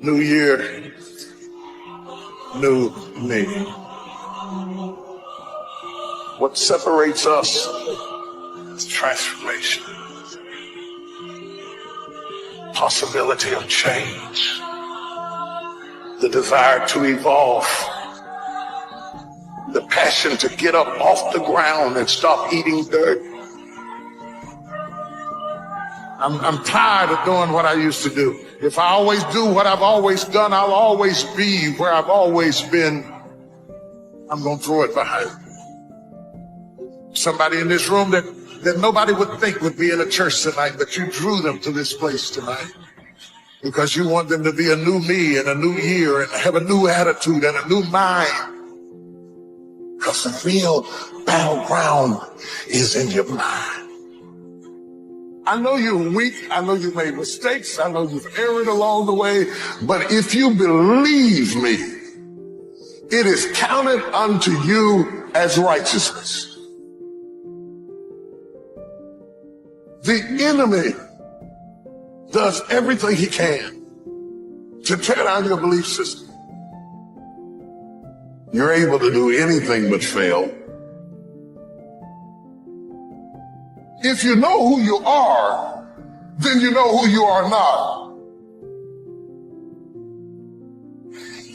New year, new me. What separates us is transformation. Possibility of change. The desire to evolve. The passion to get up off the ground and stop eating dirt. I'm tired of doing what I used to do. If I always do what I've always done, I'll always be where I've always been. I'm going to throw it behind me. Somebody in this room that nobody would think would be in a church tonight, but you drew them to this place tonight because you want them to be a new me and a new year and have a new attitude and a new mind. Because the real battleground is in your mind. I know you're weak. I know you made mistakes. I know you've erred along the way. But if you believe me, it is counted unto you as righteousness. The enemy does everything he can to tear down your belief system. You're able to do anything but fail. If you know who you are, then you know who you are not.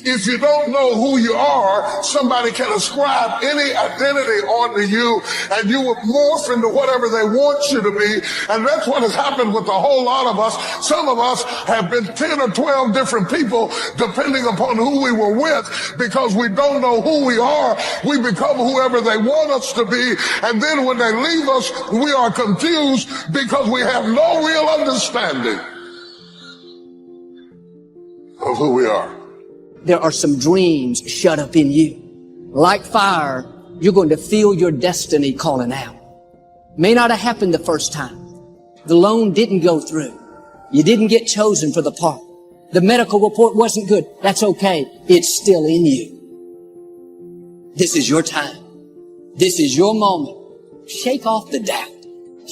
If you don't know who you are, somebody can ascribe any identity onto you and you will morph into whatever they want you to be. And that's what has happened with a whole lot of us. Some of us have been 10 or 12 different people depending upon who we were with because we don't know who we are. We become whoever they want us to be. And then when they leave us, we are confused because we have no real understanding of who we are. There are some dreams shut up in you. Like fire, you're going to feel your destiny calling out. May not have happened the first time. The loan didn't go through. You didn't get chosen for the part. The medical report wasn't good. That's okay. It's still in you. This is your time. This is your moment. Shake off the doubt.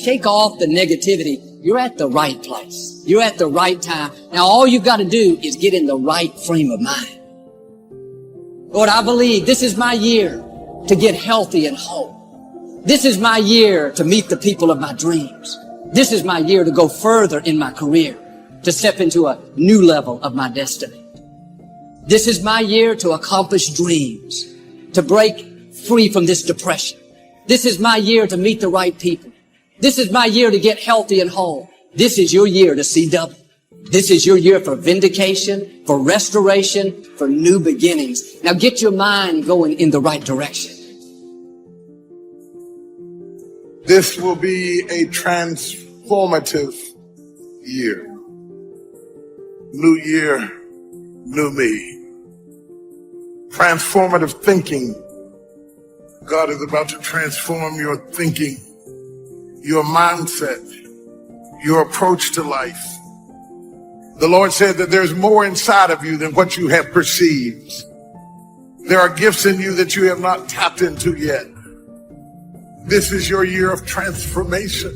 Shake off the negativity. You're at the right place. You're at the right time. Now all you've got to do is get in the right frame of mind. Lord, I believe this is my year to get healthy and whole. This is my year to meet the people of my dreams. This is my year to go further in my career, to step into a new level of my destiny. This is my year to accomplish dreams, to break free from this depression. This is my year to meet the right people. This is my year to get healthy and whole. This is your year to see double. This is your year for vindication, for restoration, for new beginnings. Now get your mind going in the right direction. This will be a transformative year. New year, new me. Transformative thinking. God is about to transform your thinking, your mindset, your approach to life. The Lord said that there's more inside of you than what you have perceived. There are gifts in you that you have not tapped into yet. This is your year of transformation,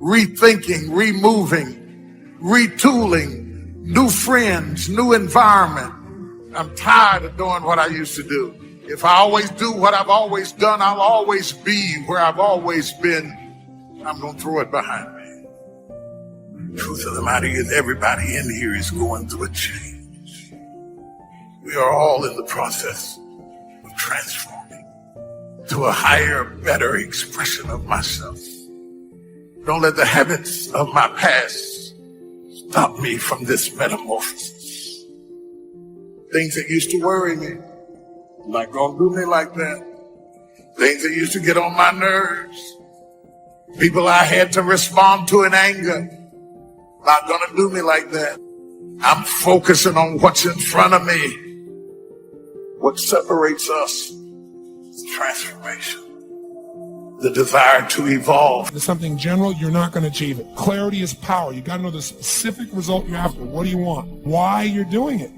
rethinking, removing, retooling, new friends, new environment. I'm tired of doing what I used to do. If I always do what I've always done, I'll always be where I've always been. I'm going to throw it behind me. Truth of the matter is, everybody in here is going through a change. We are all in the process of transforming to a higher, better expression of myself. Don't let the habits of my past stop me from this metamorphosis. Things that used to worry me, not gonna do me like that. Things that used to get on my nerves, people I had to respond to in anger, not gonna do me like that. I'm focusing on what's in front of me. What separates us is transformation. The desire to evolve. It's something general, you're not going to achieve it. Clarity is power. You got to know the specific result you're after. What do you want? Why you're doing it.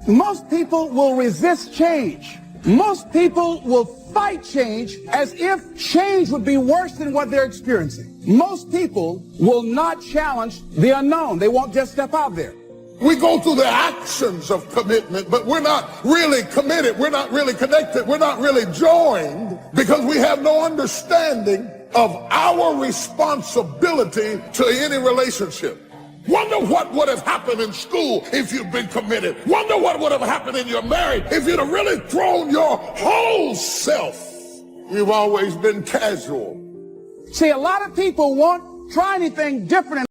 Most people will resist change. Most people will fight change as if change would be worse than what they're experiencing. Most people will not challenge the unknown. They won't just step out there. We go through the actions of commitment, but we're not really committed. We're not really connected. We're not really joined because we have no understanding of our responsibility to any relationship. Wonder what would have happened in school if you'd been committed. Wonder what would have happened in your marriage if you'd have really thrown your whole self. You've always been casual. See, a lot of people won't try anything different.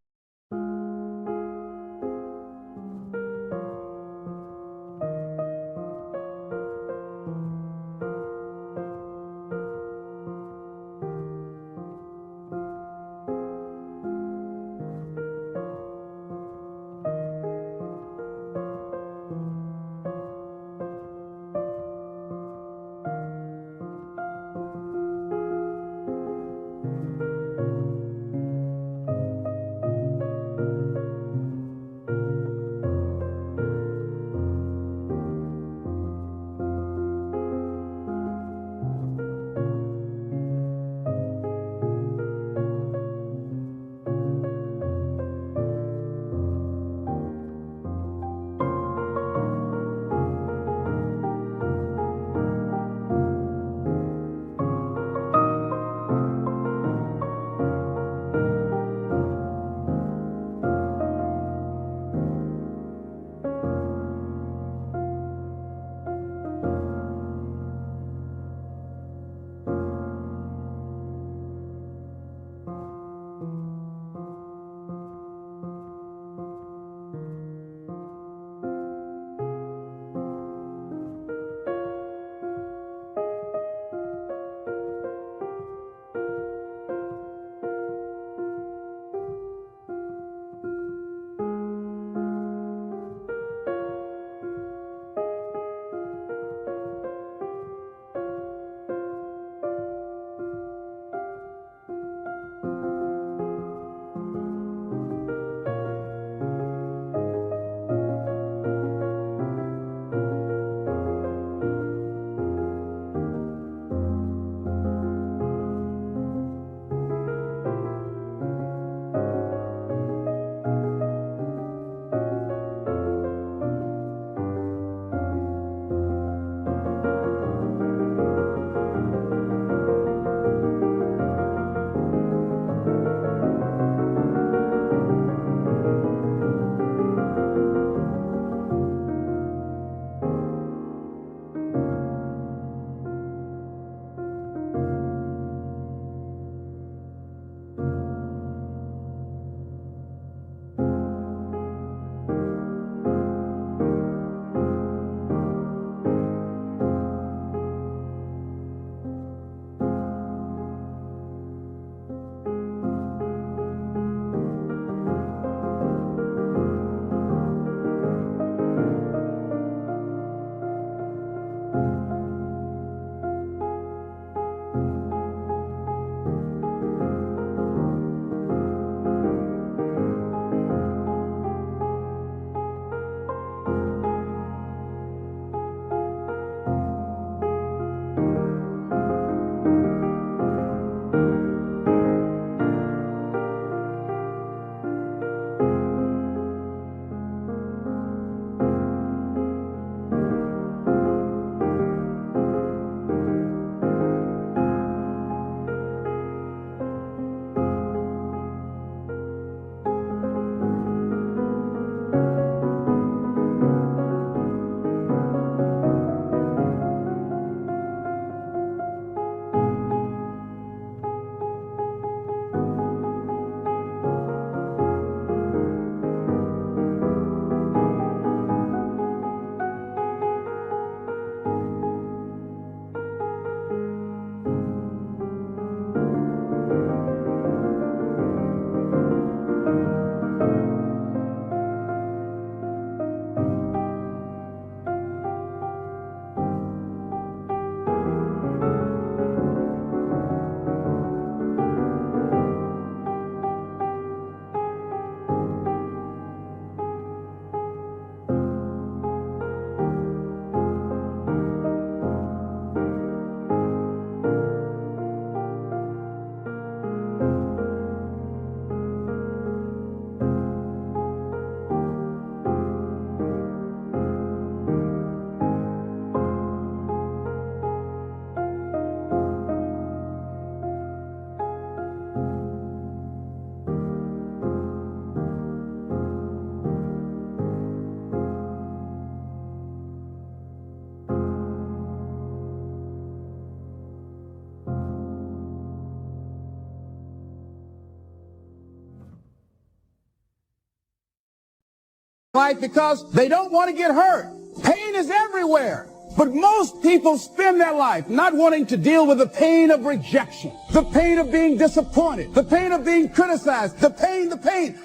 life because they don't want to get hurt. Pain is everywhere. But most people spend their life not wanting to deal with the pain of rejection, the pain of being disappointed, the pain of being criticized, the pain.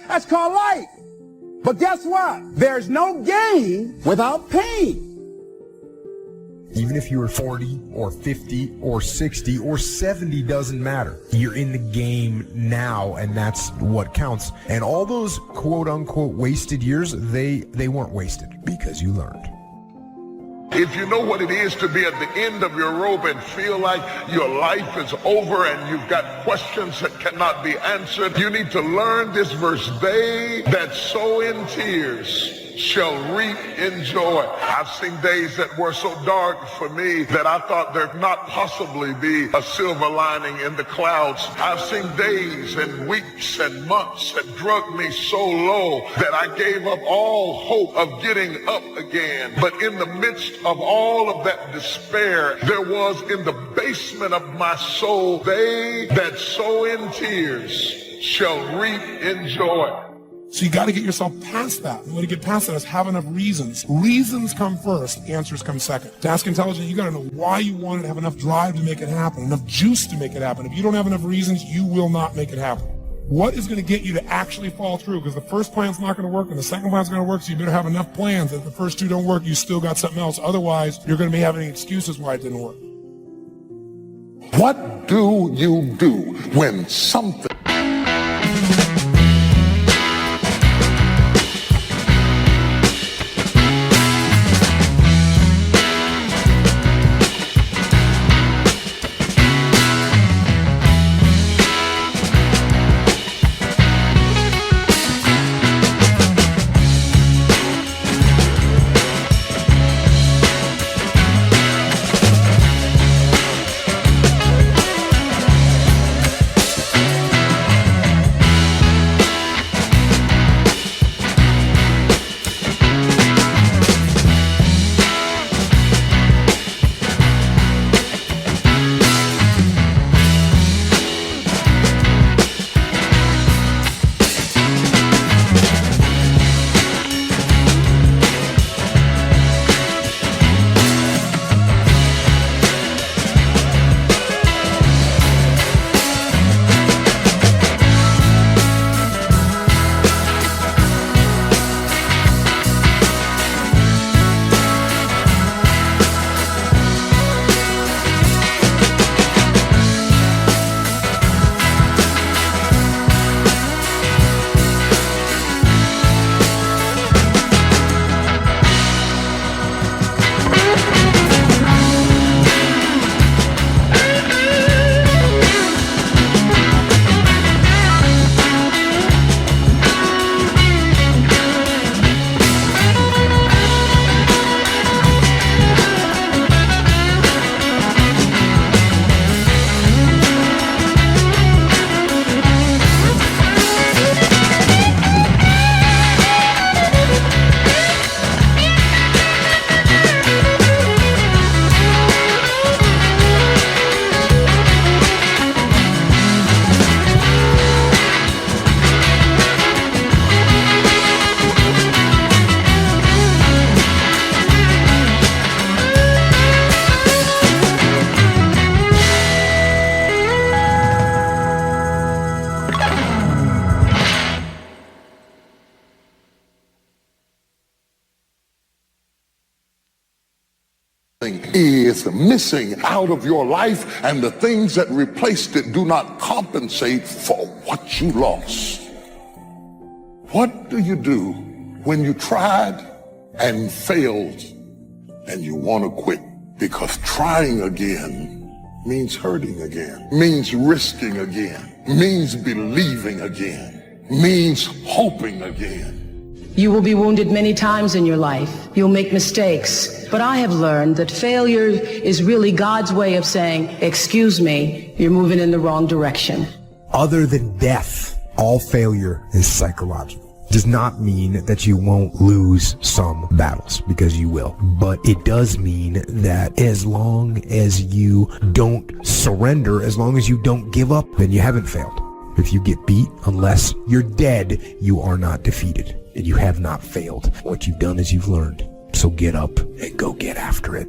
That's called life. But guess what? There's no gain without pain. Even if you were 40 or 50 or 60 or 70, doesn't matter. You're in the game now, and that's what counts. And all those quote-unquote wasted years, they weren't wasted because you learned. If you know what it is to be at the end of your rope and feel like your life is over and you've got questions that cannot be answered, you need to learn this verse. They that sow in tears shall reap in joy. I've seen days that were so dark for me that I thought there could not possibly be a silver lining in the clouds. I've seen days and weeks and months that drug me so low that I gave up all hope of getting up again. But in the midst of all of that despair, there was in the basement of my soul, they that sow in tears shall reap in joy. So you got to get yourself past that. The way to get past that is have enough reasons. Reasons come first, answers come second. Task intelligent, you got to know why you want it, have enough drive to make it happen, enough juice to make it happen. If you don't have enough reasons, you will not make it happen. What is going to get you to actually fall through? Because the first plan's not going to work and the second plan's going to work, so you better have enough plans. If the first two don't work, you still got something else. Otherwise, you're going to be having excuses why it didn't work. What do you do when something is missing out of your life, and the things that replaced it do not compensate for what you lost. What do you do when you tried and failed and you want to quit? Because trying again means hurting again, means risking again, means believing again, means hoping again. You will be wounded many times in your life. You'll make mistakes. But I have learned that failure is really God's way of saying, excuse me, you're moving in the wrong direction. Other than death, all failure is psychological. Does not mean that you won't lose some battles, because you will. But it does mean that as long as you don't surrender, as long as you don't give up, then you haven't failed. If you get beat, unless you're dead, you are not defeated, and you have not failed. What you've done is you've learned. So get up and go get after it.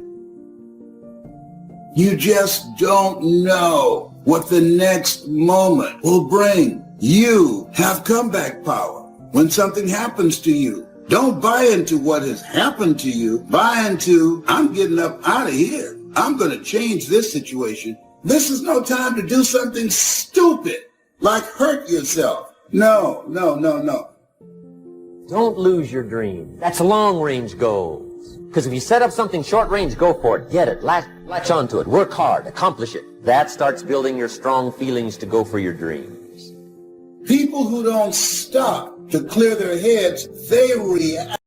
You just don't know what the next moment will bring. You have comeback power. When something happens to you, don't buy into what has happened to you. Buy into, I'm getting up out of here. I'm going to change this situation. This is no time to do something stupid, like hurt yourself. No. Don't lose your dream. That's long-range goals. Because if you set up something short-range, go for it. Get it. Latch onto it. Work hard. Accomplish it. That starts building your strong feelings to go for your dreams. People who don't stop to clear their heads, they react.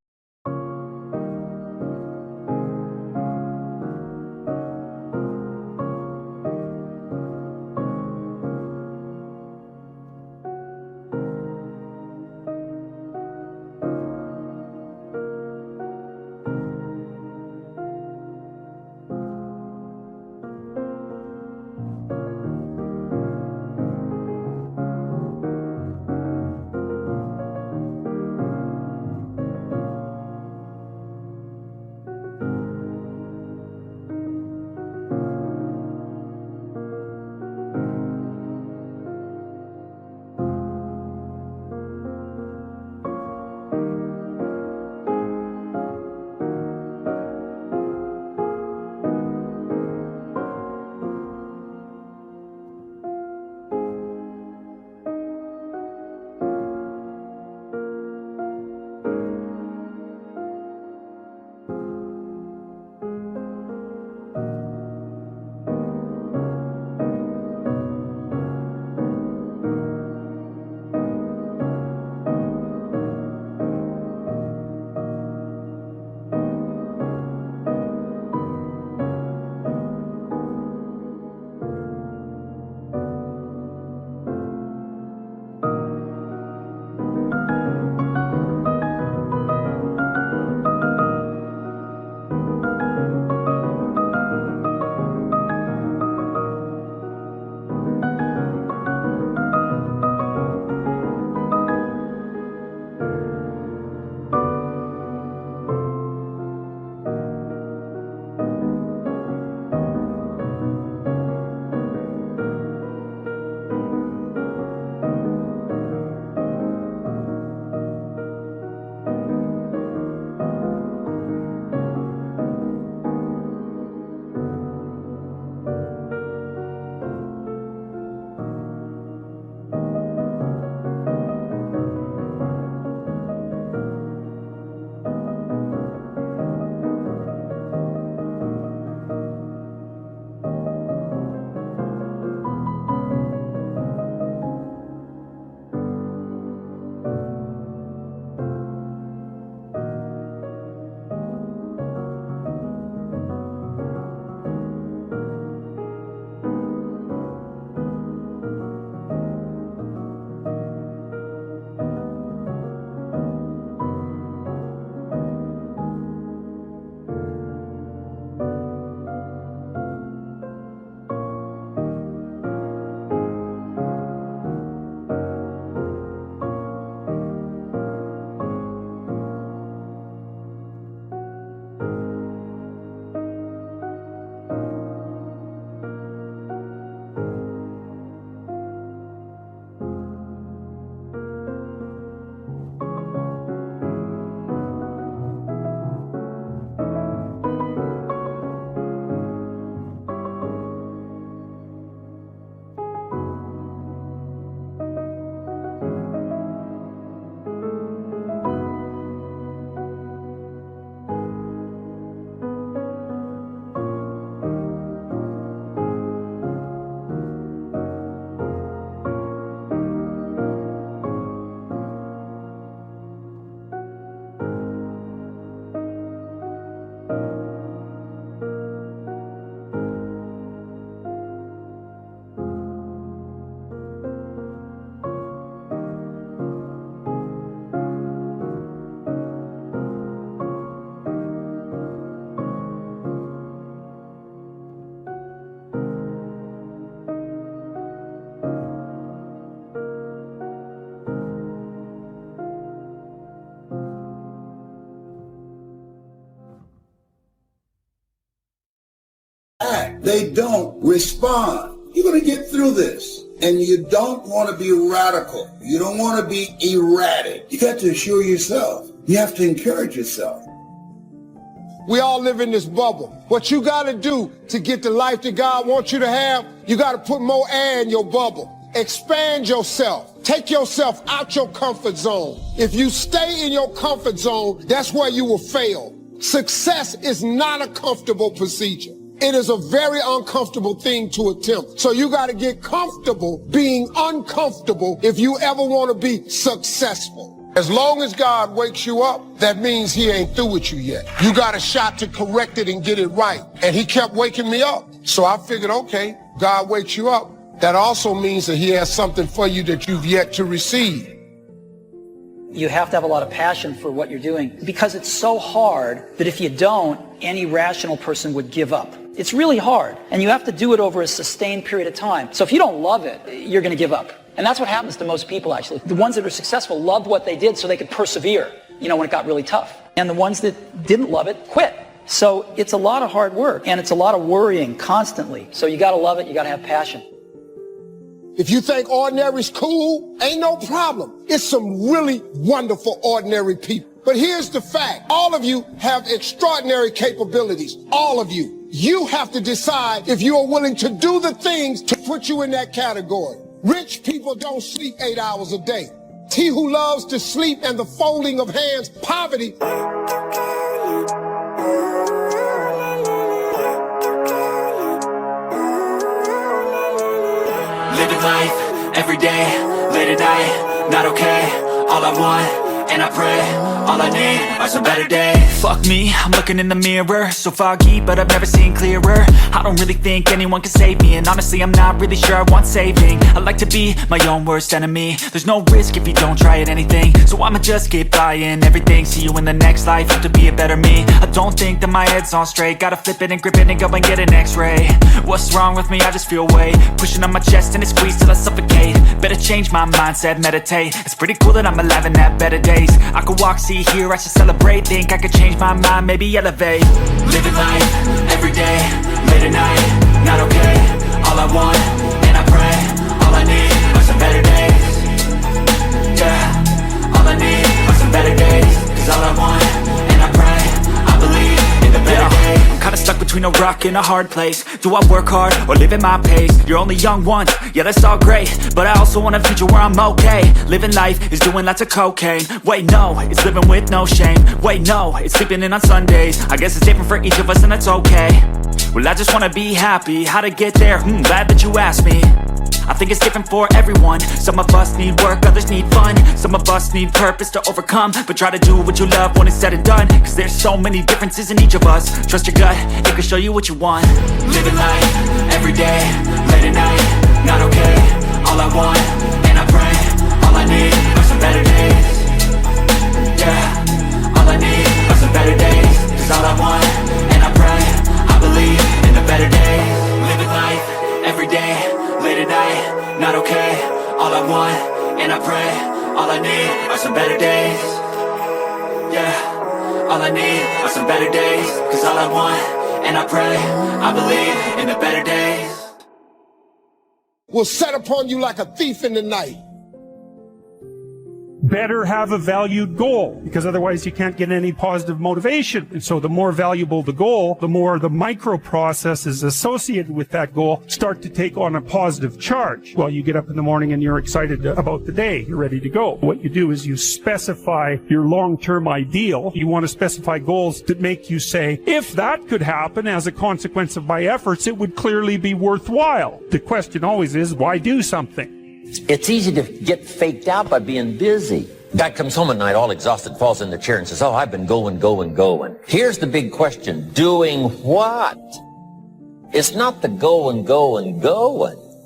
they don't respond. You're going to get through this. And you don't want to be radical. You don't want to be erratic. You got to assure yourself. You have to encourage yourself. We all live in this bubble. What you got to do to get the life that God wants you to have, you got to put more air in your bubble. Expand yourself. Take yourself out your comfort zone. If you stay in your comfort zone, that's where you will fail. Success is not a comfortable procedure. It is a very uncomfortable thing to attempt. So you got to get comfortable being uncomfortable if you ever want to be successful. As long as God wakes you up, that means he ain't through with you yet. You got a shot to correct it and get it right. And he kept waking me up. So I figured, okay, God wakes you up. That also means that he has something for you that you've yet to receive. You have to have a lot of passion for what you're doing because it's so hard that if you don't, any rational person would give up. It's really hard, and you have to do it over a sustained period of time. So if you don't love it, you're going to give up. And that's what happens to most people, actually. The ones that are successful loved what they did so they could persevere, when it got really tough. And the ones that didn't love it quit. So it's a lot of hard work, and it's a lot of worrying constantly. So you got to love it, you got to have passion. If you think ordinary's cool, ain't no problem. It's some really wonderful ordinary people. But here's the fact. All of you have extraordinary capabilities. All of you. You have to decide if you are willing to do the things to put you in that category. Rich people don't sleep 8 hours a day. He who loves to sleep and the folding of hands, poverty. Living life, every day, late at night, not okay. All I want, and I pray, all I need are some better days. Fuck me, I'm looking in the mirror, so foggy, but I've never seen clearer. I don't really think anyone can save me, and honestly I'm not really sure I want saving. I like to be my own worst enemy. There's no risk if you don't try at anything, so I'ma just keep buying everything. See you in the next life, have to be a better me. I don't think that my head's on straight, gotta flip it and grip it and go and get an x-ray. What's wrong with me? I just feel weight pushing on my chest and it squeezes till I suffocate. Better change my mindset, meditate. It's pretty cool that I'm alive and have better days. I could walk, see, hear, I should celebrate. Think I could change my mind, maybe elevate. Living life, every day, late at night, not okay. All I want, and I pray, all I need are some better days. Yeah, all I need are some better days. Cause all I want, and I pray, I believe in the better days. I'm kinda stuck between a rock and a hard place. Do I work hard or live at my pace? You're only young once, yeah that's all great, but I also want a future where I'm okay. Living life is doing lots of cocaine. Wait no, it's living with no shame. Wait no, it's sleeping in on Sundays. I guess it's different for each of us and that's okay. Well I just wanna be happy, how to get there? Glad that you asked me. I think it's different for everyone. Some of us need work, others need fun. Some of us need purpose to overcome. But try to do what you love when it's said and done. Cause there's so many differences in each of us. Trust your gut, it can show you what you want. Living life, every day, late at night, not okay. All I want, and I pray, all I need are some better days. Yeah, all I need are some better days. Cause all I want, and I pray, I believe in the better days. Living life, every day, late at night, not okay. All I want, and I pray, all I need are some better days. Yeah, all I need are some better days. Cause all I want, and I pray, I believe in the better days. Will set upon you like a thief in the night. Better have a valued goal, because otherwise you can't get any positive motivation. And so the more valuable the goal, the more the micro processes associated with that goal start to take on a positive charge. Well, you get up in the morning and you're excited about the day. You're ready to go. What you do is you specify your long-term ideal. You want to specify goals that make you say, if that could happen as a consequence of my efforts, it would clearly be worthwhile. The question always is, why do something? It's easy to get faked out by being busy. Guy comes home at night all exhausted, falls in the chair and says, oh, I've been going. Here's the big question. Doing what? It's not the going.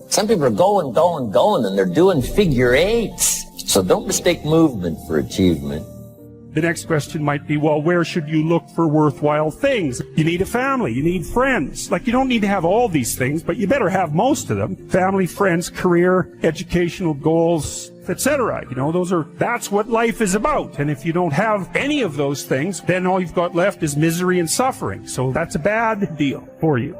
Some people are going, and they're doing figure eights. So don't mistake movement for achievement. The next question might be, well, where should you look for worthwhile things? You need a family, you need friends. Like, you don't need to have all these things, but you better have most of them. Family, friends, career, educational goals, etc. That's what life is about. And if you don't have any of those things, then all you've got left is misery and suffering. So that's a bad deal for you.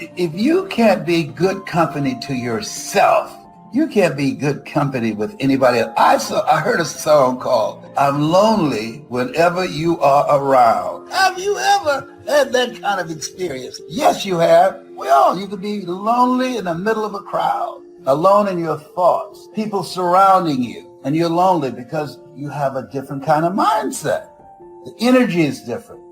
If you can't be good company to yourself, you can't be good company with anybody else. I heard a song called "I'm Lonely Whenever You Are Around." Have you ever had that kind of experience? Yes, you have. Well, you could be lonely in the middle of a crowd, alone in your thoughts, people surrounding you, and you're lonely because you have a different kind of mindset. The energy is different.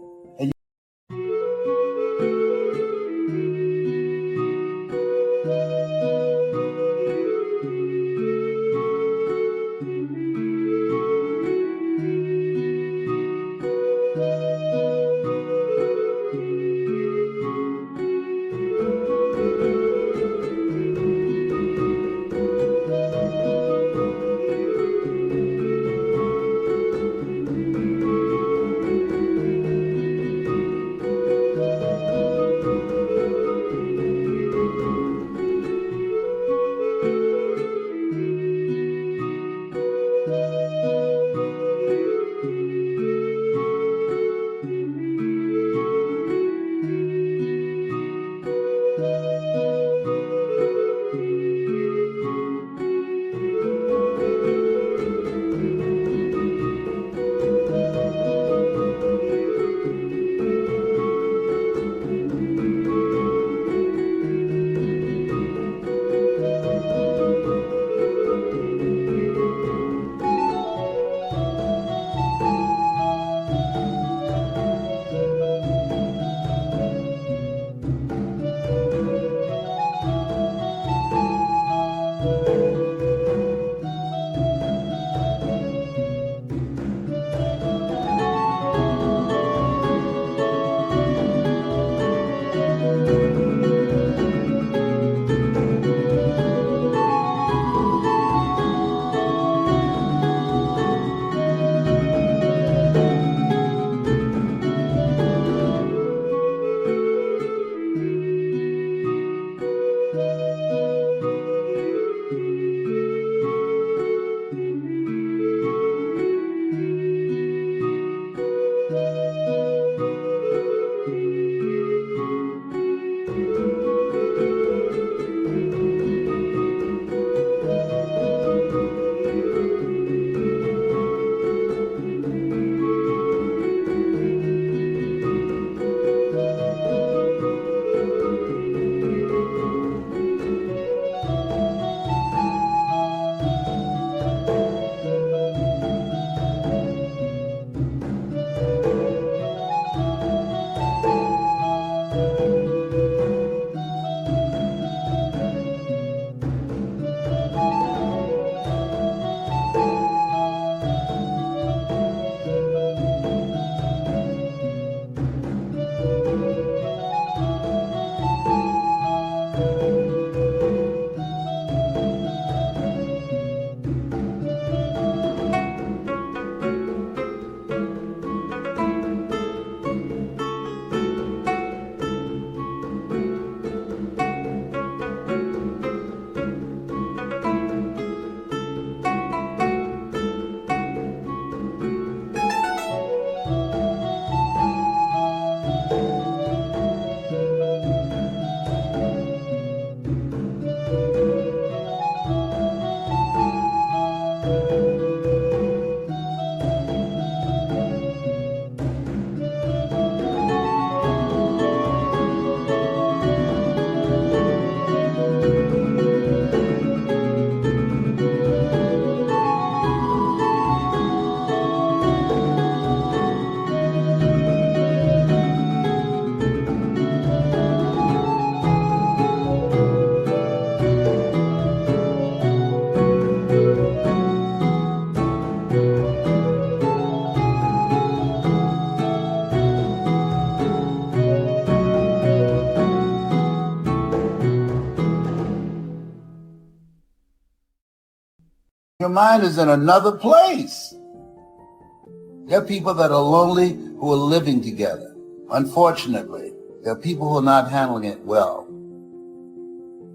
Your mind is in another place. There are people that are lonely who are living together. Unfortunately, there are people who are not handling it well.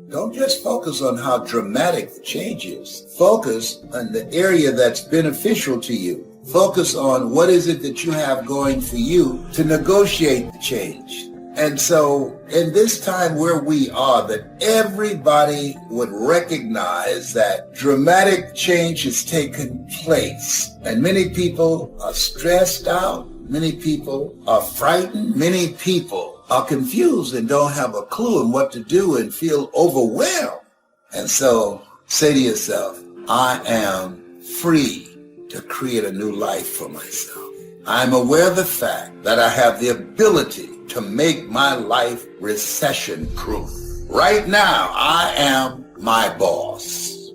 Don't just focus on how dramatic the change is. Focus on the area that's beneficial to you. Focus on what is it that you have going for you to negotiate the change. And so in this time where we are, that everybody would recognize that dramatic change has taken place. And many people are stressed out. Many people are frightened. Many people are confused and don't have a clue on what to do and feel overwhelmed. And so say to yourself, I am free to create a new life for myself. I'm aware of the fact that I have the ability to make my life recession-proof. Right now, I am my boss.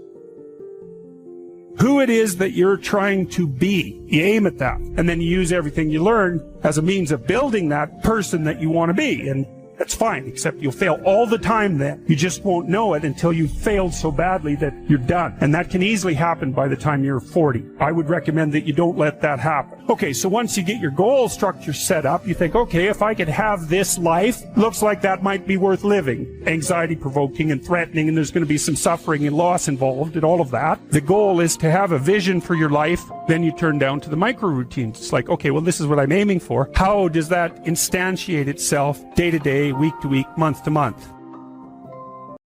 Who it is that you're trying to be, you aim at that, and then you use everything you learn as a means of building that person that you want to be. And that's fine, except you'll fail all the time then. You just won't know it until you've failed so badly that you're done. And that can easily happen by the time you're 40. I would recommend that you don't let that happen. Okay, so once you get your goal structure set up, you think, okay, if I could have this life, looks like that might be worth living. Anxiety-provoking and threatening, and there's going to be some suffering and loss involved and all of that. The goal is to have a vision for your life. Then you turn down to the micro routines. It's like, okay, well, this is what I'm aiming for. How does that instantiate itself day to day, week to week, month to month?